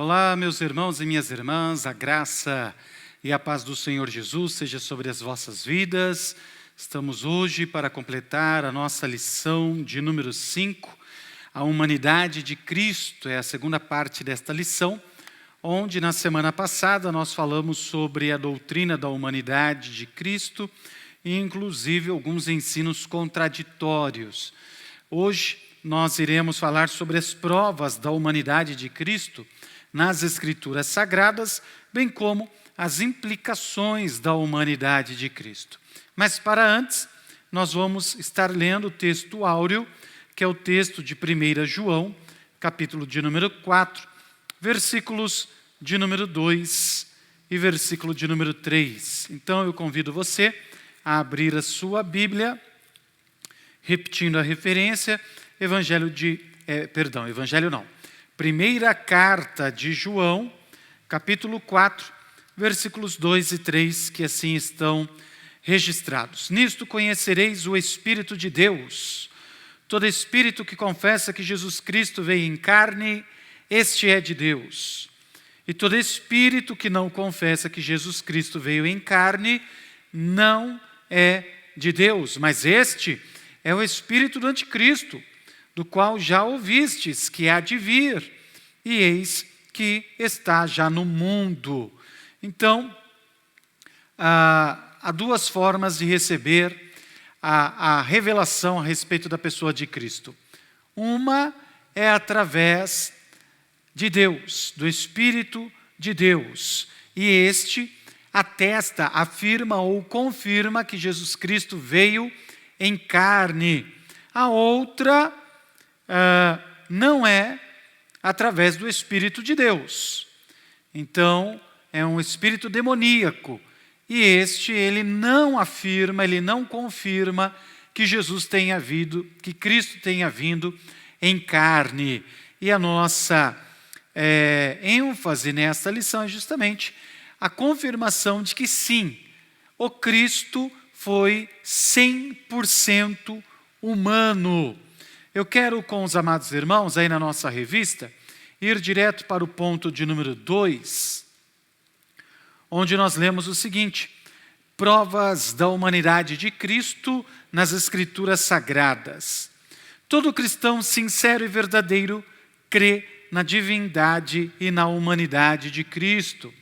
Olá, meus irmãos e minhas irmãs, a graça e a paz do Senhor Jesus seja sobre as vossas vidas. Estamos hoje para completar a nossa lição de número 5, a humanidade de Cristo. É a segunda parte desta lição, onde na semana passada nós falamos sobre a doutrina da humanidade de Cristo e inclusive alguns ensinos contraditórios. Hoje nós iremos falar sobre as provas da humanidade de Cristo nas Escrituras Sagradas, bem como as implicações da humanidade de Cristo. Mas para antes, nós vamos estar lendo o texto áureo, que é o texto de 1 João, capítulo de número 4, versículos de número 2 e versículo de número 3. Então eu convido você a abrir a sua Bíblia, repetindo a referência, Primeira carta de João, capítulo 4, versículos 2 e 3, que assim estão registrados. Nisto conhecereis o Espírito de Deus. Todo espírito que confessa que Jesus Cristo veio em carne, este é de Deus. E todo espírito que não confessa que Jesus Cristo veio em carne, não é de Deus. Mas este é o espírito do anticristo, do qual já ouvistes que há de vir, e eis que está já no mundo. Então, há duas formas de receber a revelação a respeito da pessoa de Cristo. Uma é através de Deus, do Espírito de Deus, e este atesta, afirma ou confirma que Jesus Cristo veio em carne. A outra não é através do Espírito de Deus. Então, é um espírito demoníaco. E ele não afirma, ele não confirma que Jesus tenha vindo, que Cristo tenha vindo em carne. E a nossa ênfase nesta lição é justamente a confirmação de que sim, o Cristo foi 100% humano. Eu quero, com os amados irmãos, aí na nossa revista, ir direto para o ponto de número 2, onde nós lemos o seguinte: provas da humanidade de Cristo nas Escrituras Sagradas. Todo cristão sincero e verdadeiro crê na divindade e na humanidade de Cristo,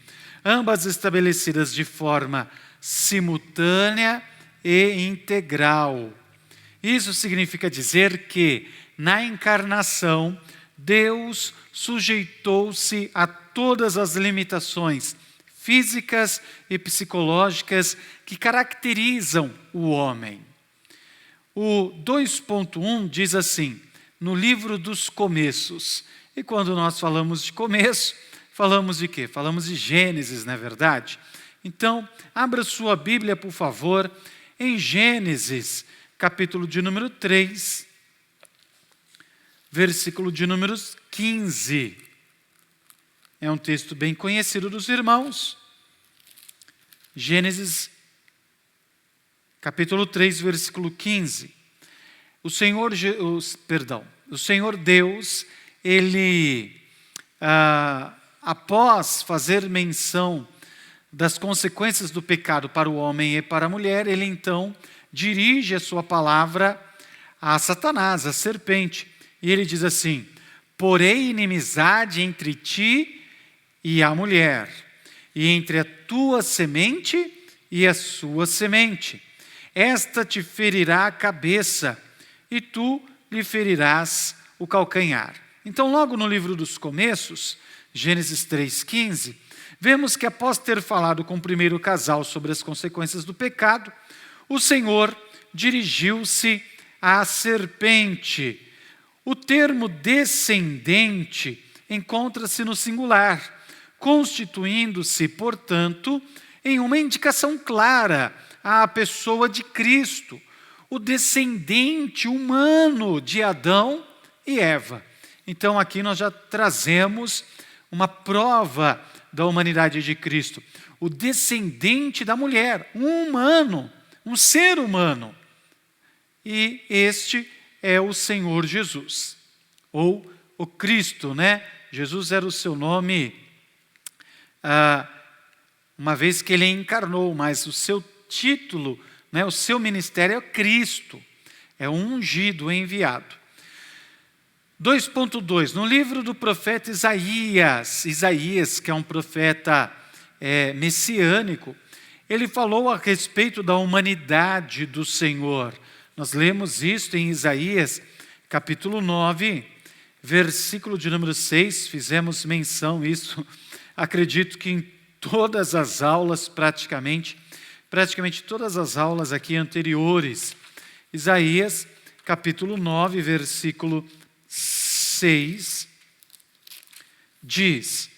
ambas estabelecidas de forma simultânea e integral. Isso significa dizer que, na encarnação, Deus sujeitou-se a todas as limitações físicas e psicológicas que caracterizam o homem. O 2.1 diz assim, no livro dos começos. E quando nós falamos de começo, falamos de quê? Falamos de Gênesis, não é verdade? Então, abra sua Bíblia, por favor, em Gênesis, capítulo de número 3, versículo de número 15. É um texto bem conhecido dos irmãos. Gênesis, capítulo 3, versículo 15. O Senhor Deus, Ele, após fazer menção das consequências do pecado para o homem e para a mulher, Ele então dirige a sua palavra a Satanás, a serpente. E ele diz assim: porém inimizade entre ti e a mulher, e entre a tua semente e a sua semente. Esta te ferirá a cabeça, e tu lhe ferirás o calcanhar. Então, logo no livro dos começos, Gênesis 3,15, vemos que após ter falado com o primeiro casal sobre as consequências do pecado, o Senhor dirigiu-se à serpente. O termo descendente encontra-se no singular, constituindo-se, portanto, em uma indicação clara à pessoa de Cristo, o descendente humano de Adão e Eva. Então aqui nós já trazemos uma prova da humanidade de Cristo. O descendente da mulher, um humano, um ser humano. E este é o Senhor Jesus, ou o Cristo, Jesus era o seu nome, uma vez que ele encarnou, mas o seu título, né, o seu ministério é Cristo, é o ungido, o enviado. 2.2, no livro do profeta Isaías, que é um profeta messiânico, ele falou a respeito da humanidade do Senhor. Nós lemos isso em Isaías, capítulo 9, versículo de número 6, fizemos menção isso, acredito que em todas as aulas, praticamente todas as aulas aqui anteriores. Isaías, capítulo 9, versículo 6, diz: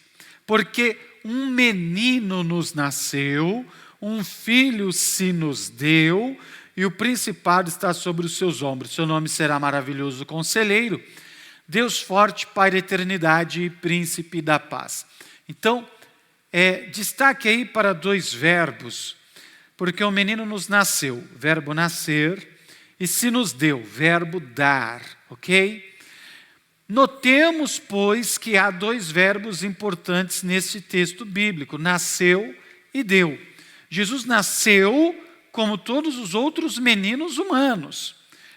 porque um menino nos nasceu, um filho se nos deu, e o principado está sobre os seus ombros. Seu nome será Maravilhoso Conselheiro, Deus Forte, Pai da Eternidade e Príncipe da Paz. Então, destaque aí para 2 verbos, porque o menino nos nasceu, verbo nascer, e se nos deu, verbo dar, ok? Notemos, pois, que há 2 verbos importantes nesse texto bíblico, nasceu e deu. Jesus nasceu como todos os outros meninos humanos,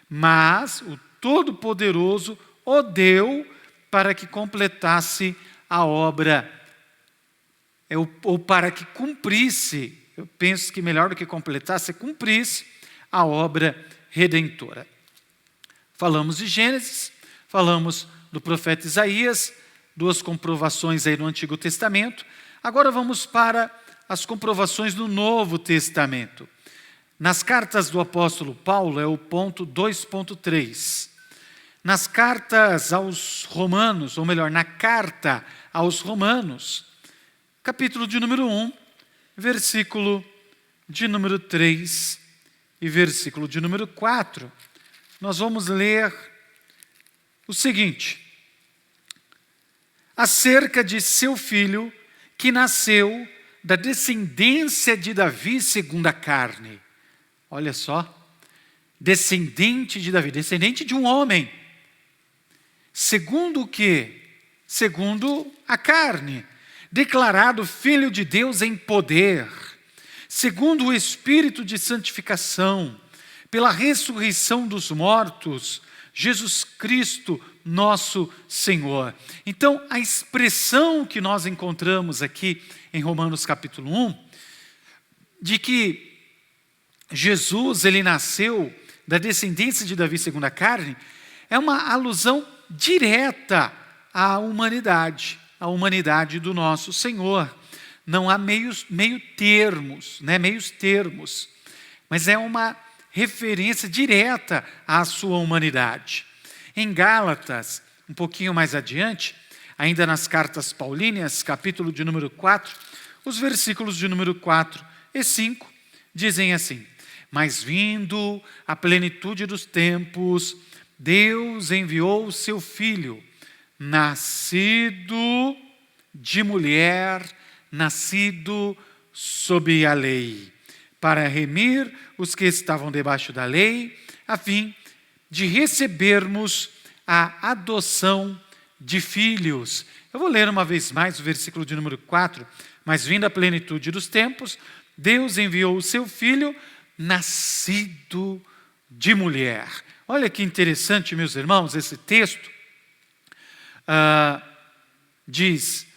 mas o Todo-Poderoso o deu para que completasse a obra, ou para que cumprisse, eu penso que melhor do que completasse, cumprisse a obra redentora. Falamos de Gênesis, falamos do profeta Isaías, 2 comprovações aí no Antigo Testamento. Agora vamos para as comprovações do Novo Testamento. Nas cartas do apóstolo Paulo é o ponto 2.3. Nas cartas aos Romanos, ou melhor, na carta aos Romanos, capítulo de número 1, versículo de número 3 e versículo de número 4, nós vamos ler o seguinte: acerca de seu filho, que nasceu da descendência de Davi segundo a carne. Olha só, descendente de Davi, descendente de um homem. Segundo o quê? Segundo a carne. Declarado Filho de Deus em poder, segundo o Espírito de santificação, pela ressurreição dos mortos, Jesus Cristo, nosso Senhor. Então, a expressão que nós encontramos aqui em Romanos capítulo 1, de que Jesus, ele nasceu da descendência de Davi segundo a carne, é uma alusão direta à humanidade do nosso Senhor. Não há meios termos, mas é uma referência direta à sua humanidade. Em Gálatas, um pouquinho mais adiante, ainda nas cartas paulíneas, capítulo de número 4, os versículos de número 4 e 5 dizem assim: mas vindo a plenitude dos tempos, Deus enviou o seu Filho, nascido de mulher, nascido sob a lei, para remir os que estavam debaixo da lei, a fim de recebermos a adoção de filhos. Eu vou ler uma vez mais o versículo de número 4. Mas vindo a plenitude dos tempos, Deus enviou o seu Filho, nascido de mulher. Olha que interessante, meus irmãos, esse texto diz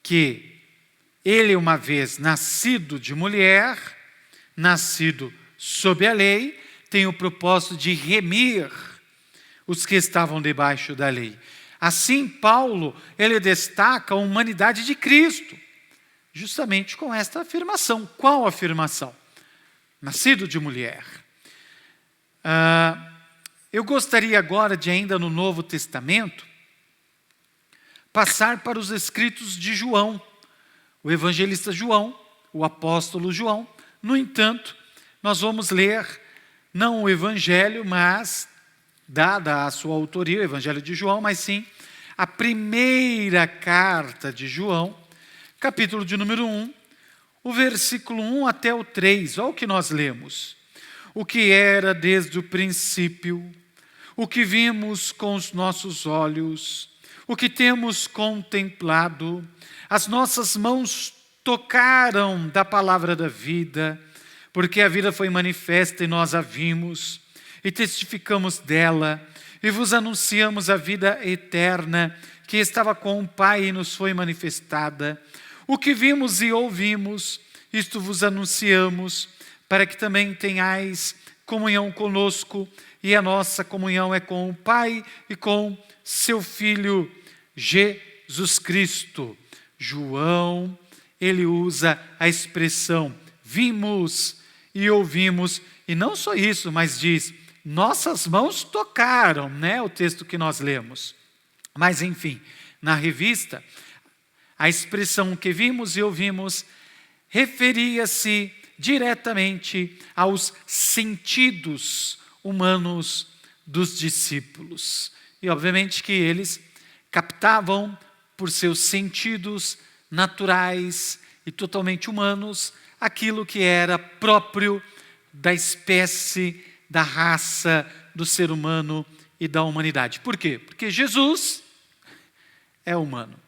que ele, uma vez nascido de mulher, nascido sob a lei, tem o propósito de remir os que estavam debaixo da lei. Assim, Paulo, ele destaca a humanidade de Cristo, justamente com esta afirmação. Qual afirmação? Nascido de mulher. Eu gostaria agora de, ainda no Novo Testamento, passar para os escritos de João, o evangelista João, o apóstolo João. No entanto, nós vamos ler, não o evangelho, mas, dada a sua autoria, o evangelho de João, mas sim a primeira carta de João, capítulo de número 1, o versículo 1 até o 3, olha o que nós lemos. O que era desde o princípio, o que vimos com os nossos olhos, o que temos contemplado, as nossas mãos tocaram da palavra da vida, porque a vida foi manifesta e nós a vimos, e testificamos dela, e vos anunciamos a vida eterna, que estava com o Pai e nos foi manifestada. O que vimos e ouvimos, isto vos anunciamos, para que também tenhais comunhão conosco, e a nossa comunhão é com o Pai e com seu Filho Jesus Cristo. João, ele usa a expressão vimos e ouvimos, e não só isso, mas diz, nossas mãos tocaram, né? O texto que nós lemos. Mas enfim, na revista, a expressão que vimos e ouvimos referia-se diretamente aos sentidos humanos dos discípulos. E obviamente que eles captavam por seus sentidos naturais e totalmente humanos aquilo que era próprio da espécie, da raça, do ser humano e da humanidade. Por quê? Porque Jesus é humano.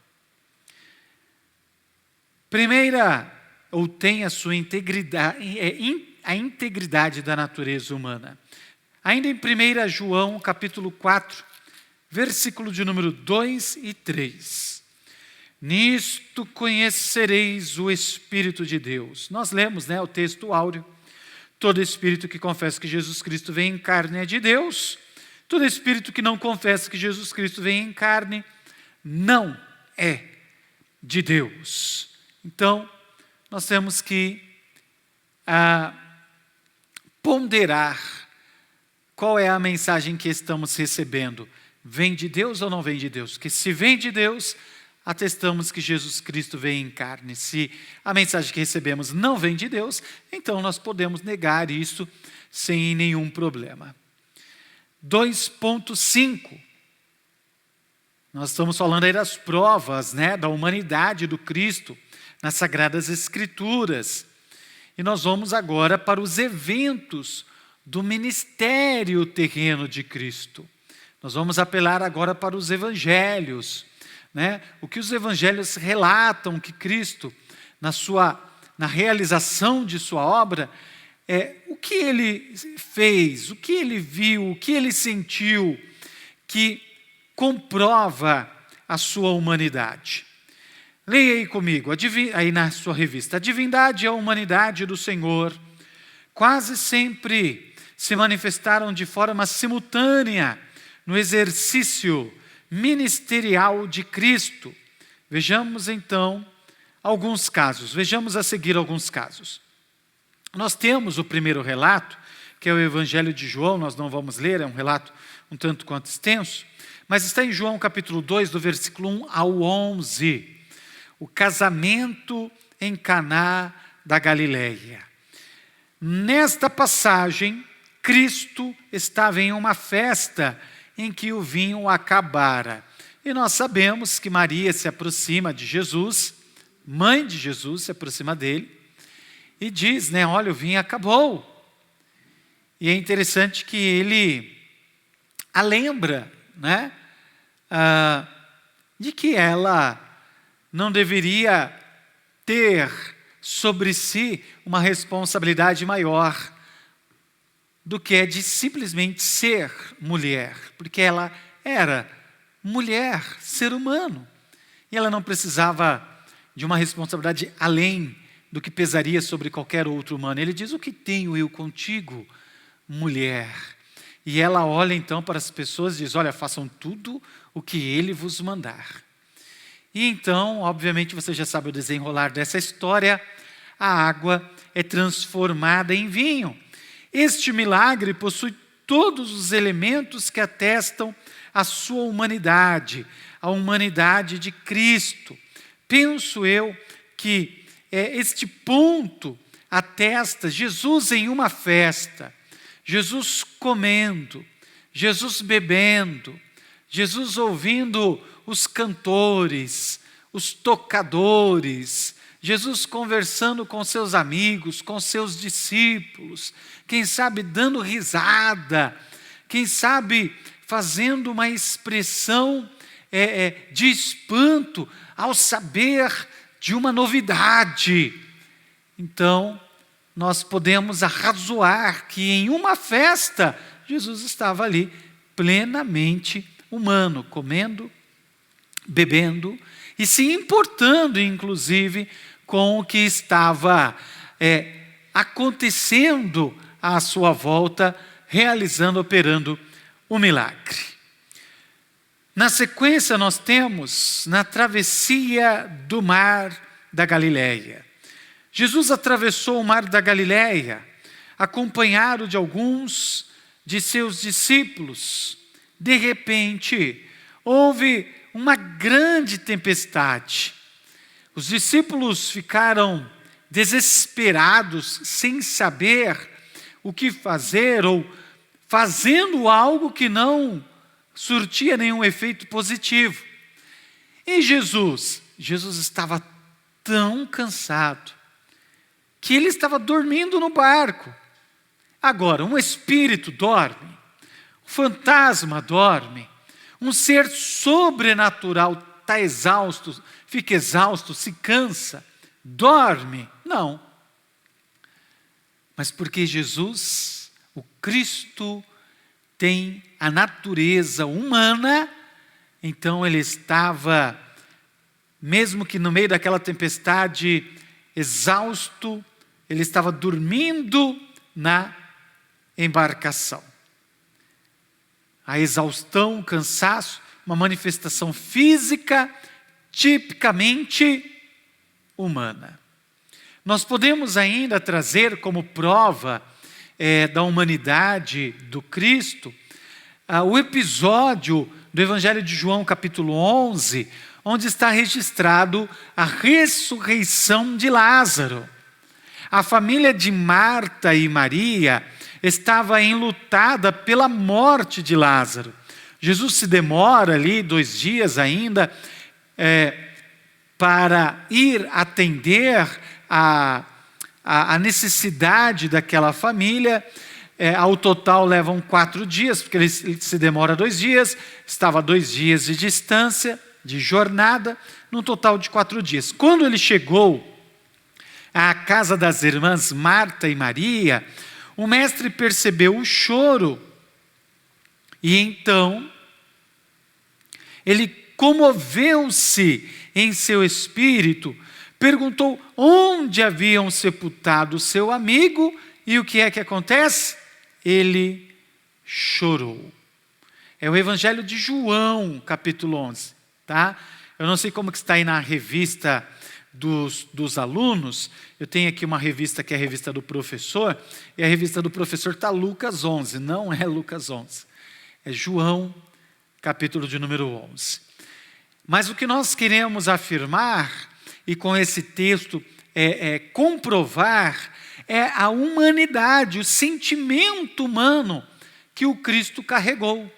Primeira, ou tem a sua integridade, a integridade da natureza humana. Ainda em 1 João, capítulo 4, versículo de número 2 e 3. Nisto conhecereis o Espírito de Deus. Nós lemos, o texto áureo. Todo espírito que confessa que Jesus Cristo vem em carne é de Deus. Todo espírito que não confessa que Jesus Cristo vem em carne não é de Deus. Então, nós temos que ponderar qual é a mensagem que estamos recebendo. Vem de Deus ou não vem de Deus? Porque se vem de Deus, atestamos que Jesus Cristo vem em carne. Se a mensagem que recebemos não vem de Deus, então nós podemos negar isso sem nenhum problema. 2.5. Nós estamos falando aí das provas, da humanidade do Cristo nas Sagradas Escrituras. E nós vamos agora para os eventos do ministério terreno de Cristo. Nós vamos apelar agora para os evangelhos. O que os evangelhos relatam que Cristo, na realização de sua obra, o que ele fez, o que ele viu, o que ele sentiu, que comprova a sua humanidade. Leia aí comigo, aí na sua revista. A divindade e a humanidade do Senhor quase sempre se manifestaram de forma simultânea no exercício ministerial de Cristo. Vejamos então alguns casos. Vejamos a seguir alguns casos. Nós temos o primeiro relato, que é o Evangelho de João, nós não vamos ler, é um relato um tanto quanto extenso, mas está em João capítulo 2, do versículo 1 ao 11. O casamento em Caná da Galileia. Nesta passagem, Cristo estava em uma festa em que o vinho acabara. E nós sabemos que Maria se aproxima de Jesus, mãe de Jesus se aproxima dele, e diz, olha, o vinho acabou. E é interessante que ele a lembra, de que ela não deveria ter sobre si uma responsabilidade maior do que é de simplesmente ser mulher, porque ela era mulher, ser humano, e ela não precisava de uma responsabilidade além do que pesaria sobre qualquer outro humano. Ele diz, o que tenho eu contigo, mulher? E ela olha então para as pessoas e diz, olha, façam tudo o que ele vos mandar. E então, obviamente, você já sabe o desenrolar dessa história, a água é transformada em vinho. Este milagre possui todos os elementos que atestam a sua humanidade, a humanidade de Cristo. Penso eu que este ponto atesta Jesus em uma festa, Jesus comendo, Jesus bebendo, Jesus ouvindo os cantores, os tocadores, Jesus conversando com seus amigos, com seus discípulos, quem sabe dando risada, quem sabe fazendo uma expressão de espanto ao saber de uma novidade. Então, nós podemos arrazoar que em uma festa, Jesus estava ali plenamente humano, comendo, bebendo e se importando, inclusive, com o que estava acontecendo à sua volta, realizando, operando o milagre. Na sequência, nós temos na travessia do mar da Galileia. Jesus atravessou o mar da Galileia, acompanhado de alguns de seus discípulos. De repente, houve uma grande tempestade. Os discípulos ficaram desesperados, sem saber o que fazer, ou fazendo algo que não surtia nenhum efeito positivo. E Jesus estava tão cansado que ele estava dormindo no barco. Agora, um espírito dorme, um fantasma dorme, um ser sobrenatural está exausto, fica exausto, se cansa, dorme. Não. Mas porque Jesus, o Cristo, tem a natureza humana, então ele estava, mesmo que no meio daquela tempestade, exausto, ele estava dormindo na embarcação. A exaustão, o cansaço, uma manifestação física tipicamente humana. Nós podemos ainda trazer como prova da humanidade do Cristo o episódio do Evangelho de João, capítulo 11, onde está registrado a ressurreição de Lázaro. A família de Marta e Maria estava enlutada pela morte de Lázaro. Jesus se demora ali 2 dias ainda para ir atender a necessidade daquela família. Ao total levam 4 dias, porque ele se demora 2 dias, estava a 2 dias de distância, de jornada, num total de 4 dias. Quando ele chegou à casa das irmãs Marta e Maria, o mestre percebeu o choro e então ele comoveu-se em seu espírito, perguntou onde haviam sepultado seu amigo e o que é que acontece? Ele chorou. É o Evangelho de João, capítulo 11, tá? Eu não sei como que está aí na revista dos alunos. Eu tenho aqui uma revista que é a revista do professor, e a revista do professor está Lucas 11, não é Lucas 11. É João, capítulo de número 11. Mas o que nós queremos afirmar, e com esse texto comprovar, é a humanidade, o sentimento humano que o Cristo carregou.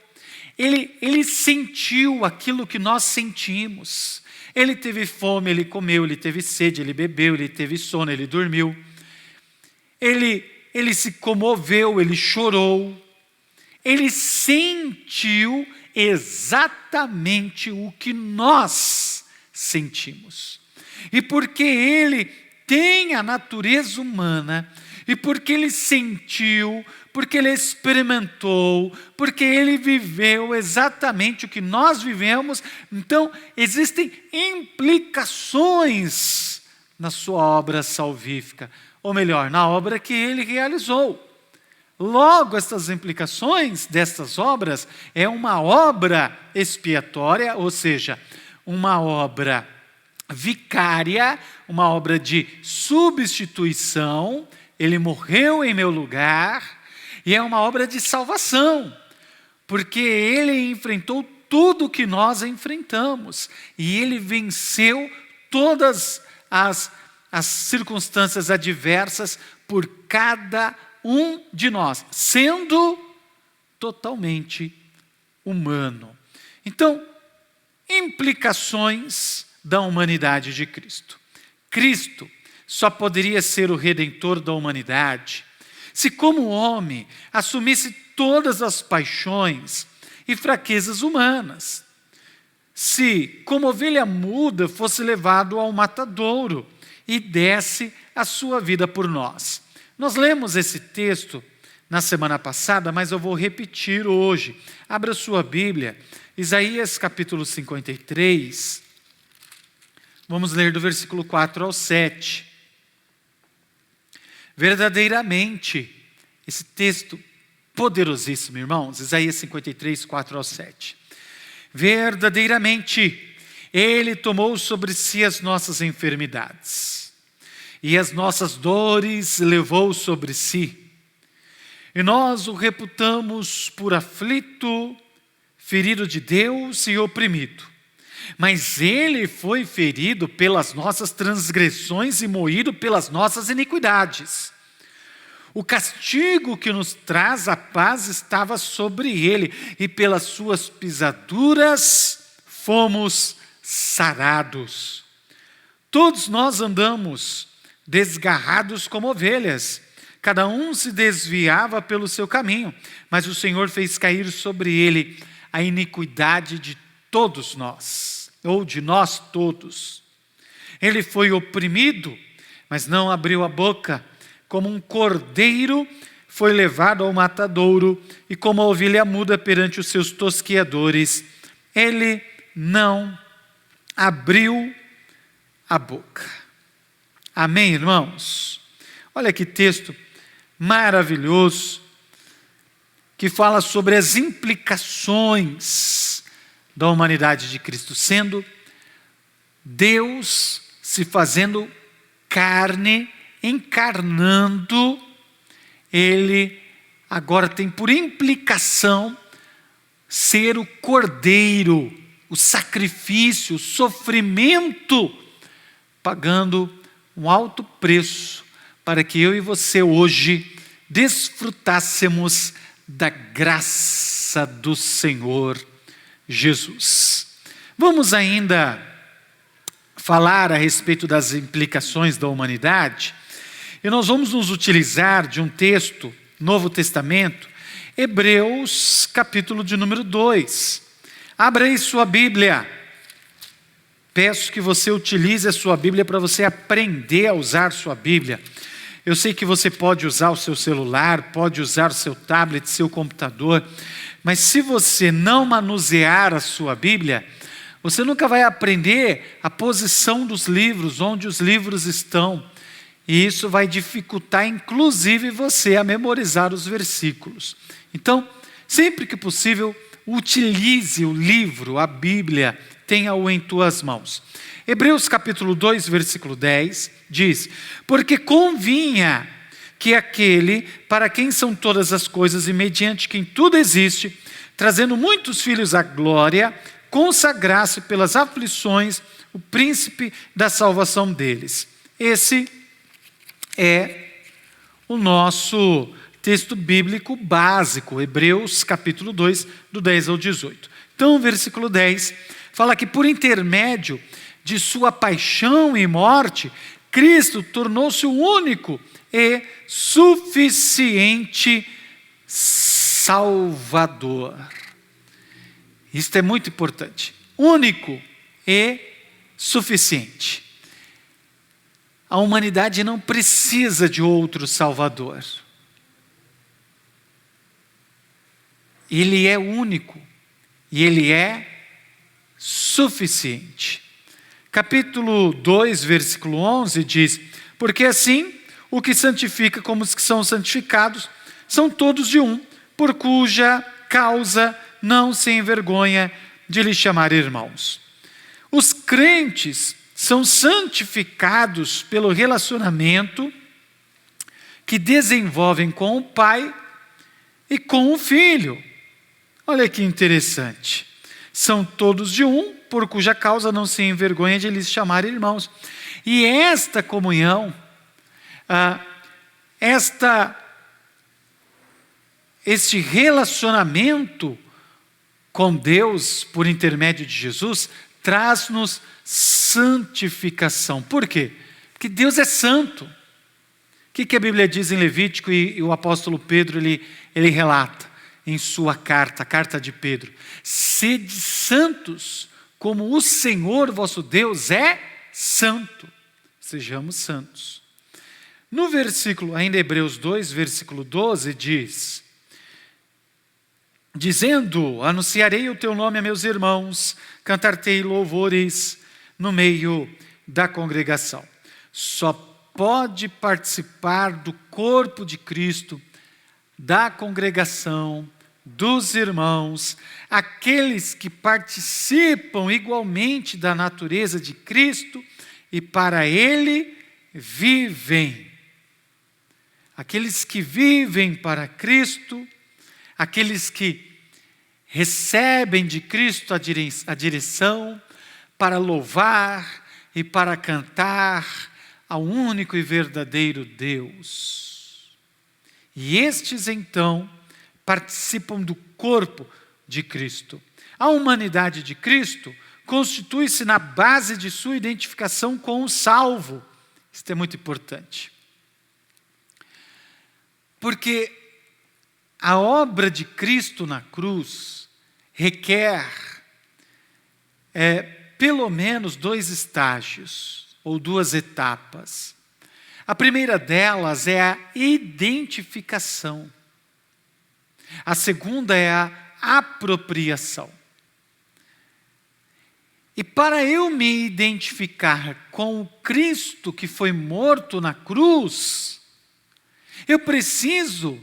Ele sentiu aquilo que nós sentimos. Ele teve fome, ele comeu, ele teve sede, ele bebeu, ele teve sono, ele dormiu. Ele se comoveu, ele chorou. Ele sentiu exatamente o que nós sentimos. E porque ele tem a natureza humana, e porque ele sentiu, porque ele experimentou, porque ele viveu exatamente o que nós vivemos, então existem implicações na sua obra salvífica, ou melhor, na obra que ele realizou. Logo, estas implicações destas obras é uma obra expiatória, ou seja, uma obra vicária, uma obra de substituição. Ele morreu em meu lugar, e é uma obra de salvação, porque ele enfrentou tudo o que nós enfrentamos, e ele venceu todas as circunstâncias adversas por cada um de nós, sendo totalmente humano. Então, implicações da humanidade de Cristo. Cristo só poderia ser o Redentor da humanidade se, como homem, assumisse todas as paixões e fraquezas humanas. se, como ovelha muda, fosse levado ao matadouro e desse a sua vida por nós. Nós lemos esse texto na semana passada, mas eu vou repetir hoje. Abra sua Bíblia, Isaías capítulo 53, vamos ler do versículo 4 ao 7. Verdadeiramente, esse texto poderosíssimo, irmãos, Isaías 53, 4 ao 7. Verdadeiramente, Ele tomou sobre si as nossas enfermidades, e as nossas dores levou sobre si. E nós o reputamos por aflito, ferido de Deus e oprimido. Mas Ele foi ferido pelas nossas transgressões e moído pelas nossas iniquidades. O castigo que nos traz a paz estava sobre Ele, e pelas suas pisaduras fomos sarados. Todos nós andamos desgarrados como ovelhas, cada um se desviava pelo seu caminho, mas o Senhor fez cair sobre Ele a iniquidade de todos nós, ou de nós todos. Ele foi oprimido, mas não abriu a boca. Como um cordeiro foi levado ao matadouro, e como a ovelha muda perante os seus tosqueadores, ele não abriu a boca. Amém, irmãos? Olha que texto maravilhoso, que fala sobre as implicações da humanidade de Cristo, sendo Deus se fazendo carne, encarnando. Ele agora tem por implicação ser o cordeiro, o sacrifício, o sofrimento, pagando um alto preço para que eu e você hoje desfrutássemos da graça do Senhor Jesus. Vamos ainda falar a respeito das implicações da humanidade, e nós vamos nos utilizar de um texto, Novo Testamento, Hebreus, capítulo de número 2. Abra aí sua Bíblia. Peço que você utilize a sua Bíblia para você aprender a usar sua Bíblia. Eu sei que você pode usar o seu celular, pode usar o seu tablet, seu computador, mas se você não manusear a sua Bíblia, você nunca vai aprender a posição dos livros, onde os livros estão. E isso vai dificultar, inclusive, você a memorizar os versículos. Então, sempre que possível, utilize o livro, a Bíblia, tenha-o em tuas mãos. Hebreus capítulo 2, versículo 10, diz: porque convinha que aquele para quem são todas as coisas e mediante quem tudo existe, trazendo muitos filhos à glória, consagrasse pelas aflições o príncipe da salvação deles. Esse é o nosso texto bíblico básico, Hebreus capítulo 2, do 10 ao 18. Então, o versículo 10 fala que por intermédio de sua paixão e morte, Cristo tornou-se o único e suficiente Salvador. Isto é muito importante. Único e suficiente. A humanidade não precisa de outro Salvador. Ele é único e Ele é suficiente. Capítulo 2, versículo 11 diz: porque assim, o que santifica como os que são santificados, são todos de um, por cuja causa não se envergonha de lhe chamar irmãos. Os crentes são santificados pelo relacionamento que desenvolvem com o Pai e com o Filho. Olha que interessante. São todos de um, por cuja causa não se envergonha de lhes chamar irmãos. E esta comunhão, este relacionamento com Deus por intermédio de Jesus, traz-nos santificação. Por quê? Porque Deus é santo. O que a Bíblia diz em Levítico e o apóstolo Pedro ele relata em sua carta, a carta de Pedro? Sede santos, como o Senhor vosso Deus é santo. Sejamos santos. No versículo, ainda Hebreus 2, versículo 12, diz: dizendo, anunciarei o teu nome a meus irmãos, cantar-te louvores no meio da congregação. Só pode participar do corpo de Cristo, da congregação, dos irmãos, aqueles que participam igualmente da natureza de Cristo e para Ele vivem. Aqueles que vivem para Cristo, aqueles que recebem de Cristo a direção para louvar e para cantar ao único e verdadeiro Deus. E estes então participam do corpo de Cristo. A humanidade de Cristo constitui-se na base de sua identificação com o salvo. Isso é muito importante. Porque a obra de Cristo na cruz requer pelo menos 2 estágios, ou 2 etapas. A primeira delas é a identificação. A segunda é a apropriação. E para eu me identificar com o Cristo que foi morto na cruz, eu preciso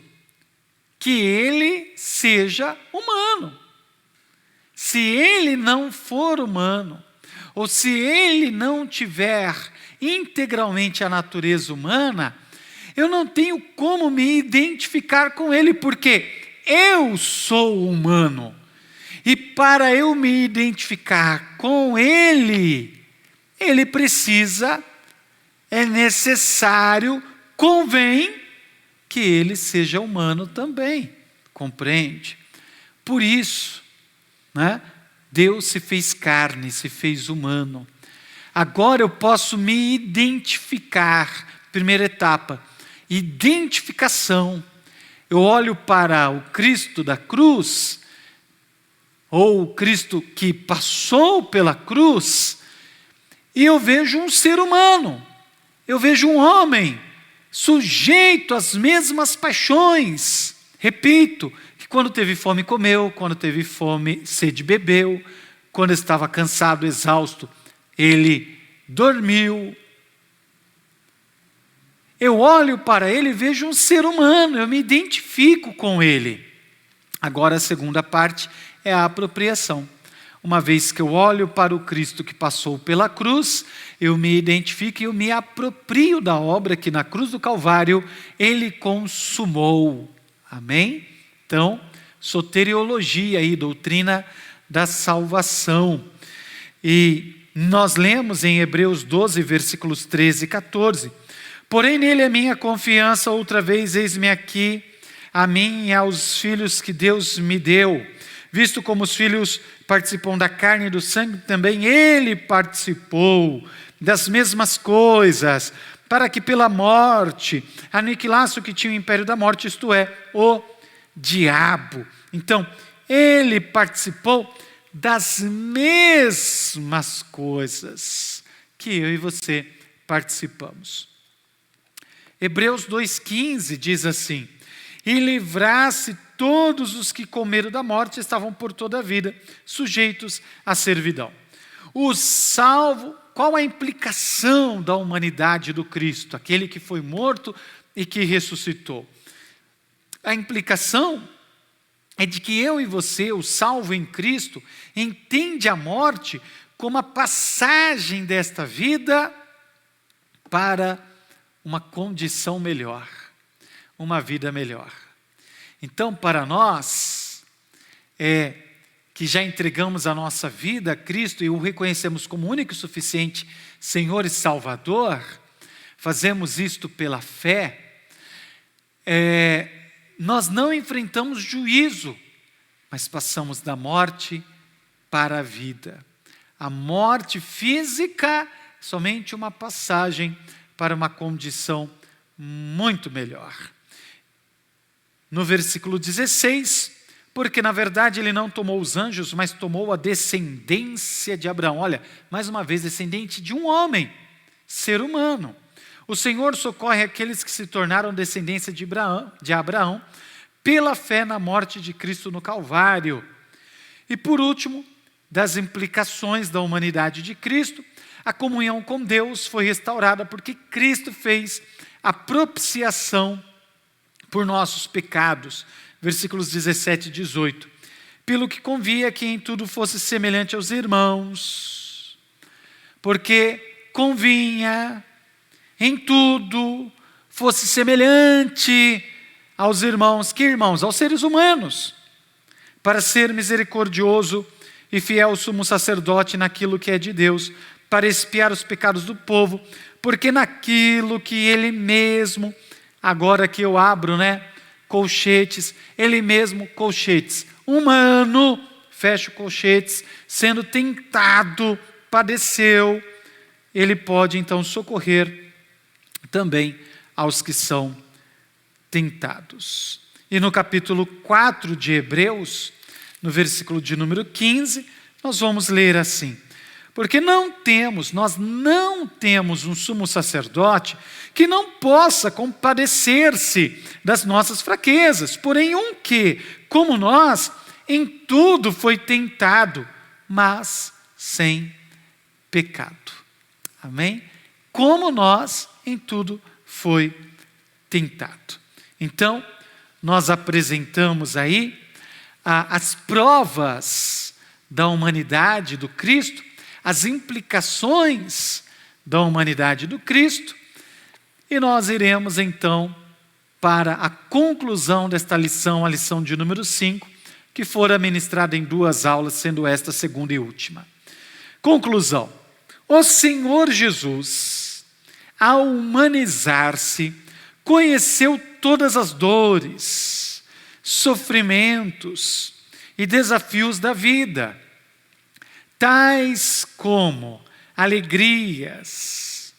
que Ele seja humano. Se Ele não for humano, ou se Ele não tiver integralmente a natureza humana, eu não tenho como me identificar com Ele, porque eu sou humano. E para eu me identificar com Ele, Ele precisa, é necessário, convém que Ele seja humano também. Compreende? Por isso, Deus se fez carne, se fez humano. Agora eu posso me identificar. Primeira etapa, identificação. Eu olho para o Cristo da cruz, ou o Cristo que passou pela cruz, e eu vejo um ser humano, eu vejo um homem, sujeito às mesmas paixões. Repito, que quando teve fome comeu, quando teve fome, sede bebeu, quando estava cansado, exausto, ele dormiu. Eu olho para ele e vejo um ser humano, eu me identifico com ele. Agora a segunda parte é a apropriação. Uma vez que eu olho para o Cristo que passou pela cruz, eu me identifico e eu me aproprio da obra que na cruz do Calvário Ele consumou. Amém? Então, soteriologia aí, doutrina da salvação. E nós lemos em Hebreus 12, versículos 13 e 14. Porém nele é minha confiança, outra vez eis-me aqui, a mim e aos filhos que Deus me deu. Visto como os filhos participam da carne e do sangue, também ele participou das mesmas coisas, para que pela morte aniquilasse o que tinha o império da morte, isto é, o diabo. Então, ele participou das mesmas coisas que eu e você participamos. Hebreus 2,15 diz assim: e livrasse todos os que com medo da morte estavam por toda a vida sujeitos à servidão. O salvo, qual a implicação da humanidade do Cristo, aquele que foi morto e que ressuscitou? A implicação é de que eu e você, o salvo em Cristo, entende a morte como a passagem desta vida para uma condição melhor, uma vida melhor. Então, para nós, que já entregamos a nossa vida a Cristo e o reconhecemos como único e suficiente Senhor e Salvador, fazemos isto pela fé, nós não enfrentamos juízo, mas passamos da morte para a vida. A morte física, somente uma passagem para uma condição muito melhor. No versículo 16, porque na verdade ele não tomou os anjos, mas tomou a descendência de Abraão. Olha, mais uma vez, descendente de um homem, ser humano. O Senhor socorre aqueles que se tornaram descendência de Abraão pela fé na morte de Cristo no Calvário. E por último, das implicações da humanidade de Cristo, a comunhão com Deus foi restaurada porque Cristo fez a propiciação por nossos pecados. Versículos 17 e 18. Pelo que convia que em tudo fosse semelhante aos irmãos, porque convinha em tudo fosse semelhante aos irmãos. Que irmãos? Aos seres humanos, para ser misericordioso e fiel sumo sacerdote naquilo que é de Deus, para expiar os pecados do povo, porque naquilo que ele mesmo, agora que eu abro, colchetes, ele mesmo, colchetes, humano, fecho colchetes, sendo tentado, padeceu, ele pode então socorrer também aos que são tentados. E no capítulo 4 de Hebreus, no versículo de número 15, nós vamos ler assim: porque nós não temos um sumo sacerdote que não possa compadecer-se das nossas fraquezas, porém um que, como nós, em tudo foi tentado, mas sem pecado. Amém? Como nós, em tudo foi tentado. Então, nós apresentamos aí as provas da humanidade do Cristo, as implicações da humanidade do Cristo, e nós iremos então para a conclusão desta lição, a lição de número 5, que fora ministrada em 2 aulas, sendo esta a segunda e última. Conclusão: o Senhor Jesus, ao humanizar-se, conheceu todas as dores, sofrimentos e desafios da vida, tais como alegrias,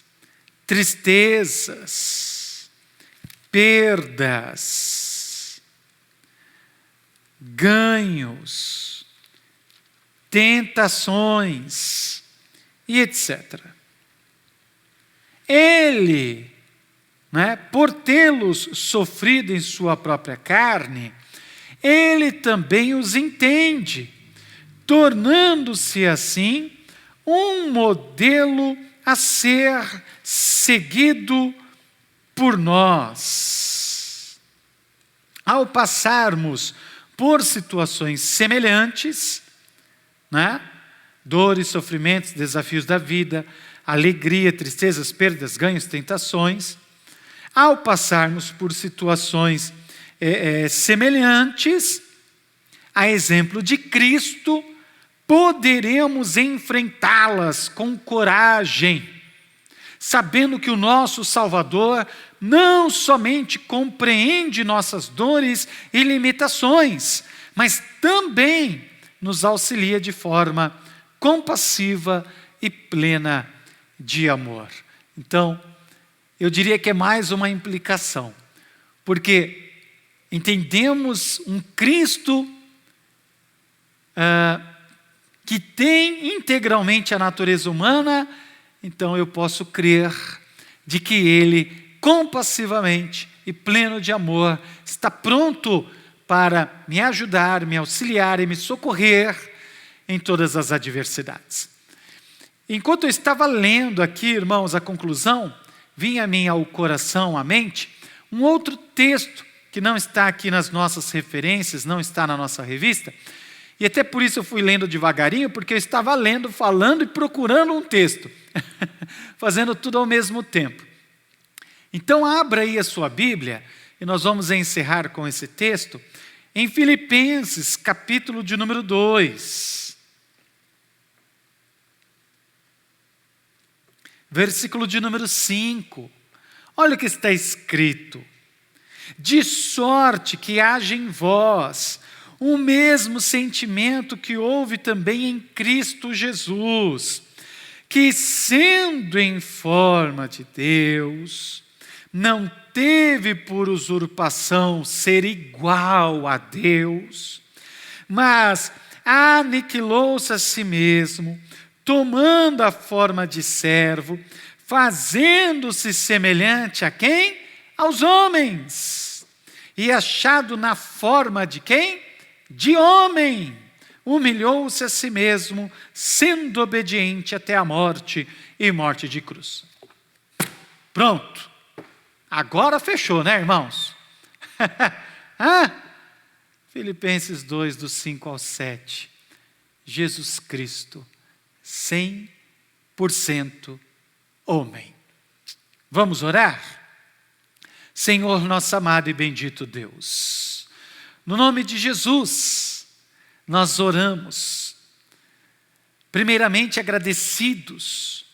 tristezas, perdas, ganhos, tentações e etc. Ele, por tê-los sofrido em sua própria carne, ele também os entende, tornando-se assim um modelo a ser seguido por nós. Ao passarmos por situações semelhantes, dores, sofrimentos, desafios da vida, alegria, tristezas, perdas, ganhos, tentações, ao passarmos por situações semelhantes, a exemplo de Cristo, poderemos enfrentá-las com coragem, sabendo que o nosso Salvador não somente compreende nossas dores e limitações, mas também nos auxilia de forma compassiva e plena de amor. Então, eu diria que é mais uma implicação, porque entendemos um Cristo que tem integralmente a natureza humana, então eu posso crer de que Ele, compassivamente e pleno de amor, está pronto para me ajudar, me auxiliar e me socorrer em todas as adversidades. Enquanto eu estava lendo aqui, irmãos, a conclusão, vinha a mim ao coração, à mente, um outro texto que não está aqui nas nossas referências, não está na nossa revista, e até por isso eu fui lendo devagarinho, porque eu estava lendo, falando e procurando um texto, fazendo tudo ao mesmo tempo. Então abra aí a sua Bíblia, e nós vamos encerrar com esse texto, em Filipenses, capítulo de número 2. Versículo de número 5. Olha o que está escrito: de sorte que haja em vós o mesmo sentimento que houve também em Cristo Jesus, que sendo em forma de Deus, não teve por usurpação ser igual a Deus, mas aniquilou-se a si mesmo, tomando a forma de servo, fazendo-se semelhante a quem? Aos homens. E achado na forma de quem? De homem. Humilhou-se a si mesmo, sendo obediente até a morte e morte de cruz. Pronto. Agora fechou, né, irmãos? Filipenses 2, do 5 ao 7. Jesus Cristo, 100% homem. Vamos orar? Senhor, nosso amado e bendito Deus, no nome de Jesus, nós oramos, primeiramente agradecidos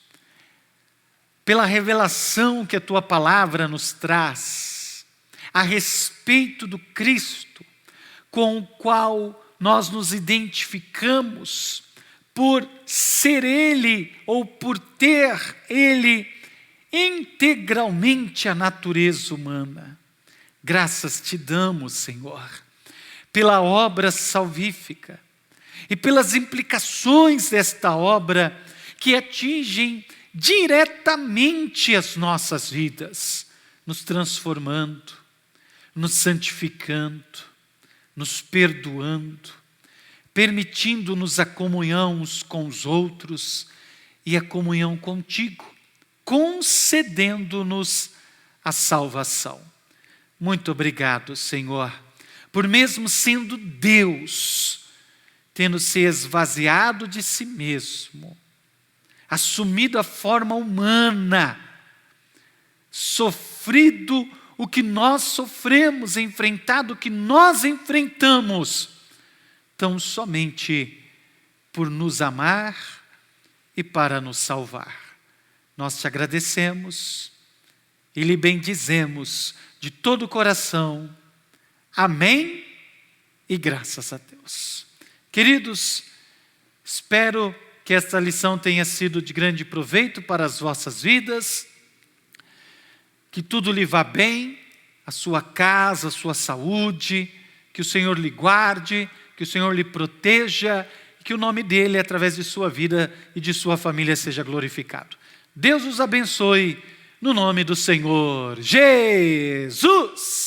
pela revelação que a Tua palavra nos traz, a respeito do Cristo, com o qual nós nos identificamos, por ser Ele, ou por ter Ele, integralmente a natureza humana. Graças te damos, Senhor, pela obra salvífica, e pelas implicações desta obra, que atingem diretamente as nossas vidas, nos transformando, nos santificando, nos perdoando, permitindo-nos a comunhão uns com os outros e a comunhão contigo, concedendo-nos a salvação. Muito obrigado, Senhor, por mesmo sendo Deus, tendo se esvaziado de si mesmo, assumido a forma humana, sofrido o que nós sofremos, enfrentado o que nós enfrentamos, tão somente por nos amar e para nos salvar. Nós te agradecemos e lhe bendizemos de todo o coração. Amém e graças a Deus. Queridos, espero que esta lição tenha sido de grande proveito para as vossas vidas, que tudo lhe vá bem, a sua casa, a sua saúde, que o Senhor lhe guarde, que o Senhor lhe proteja, e que o nome dele, através de sua vida e de sua família, seja glorificado. Deus os abençoe, no nome do Senhor Jesus.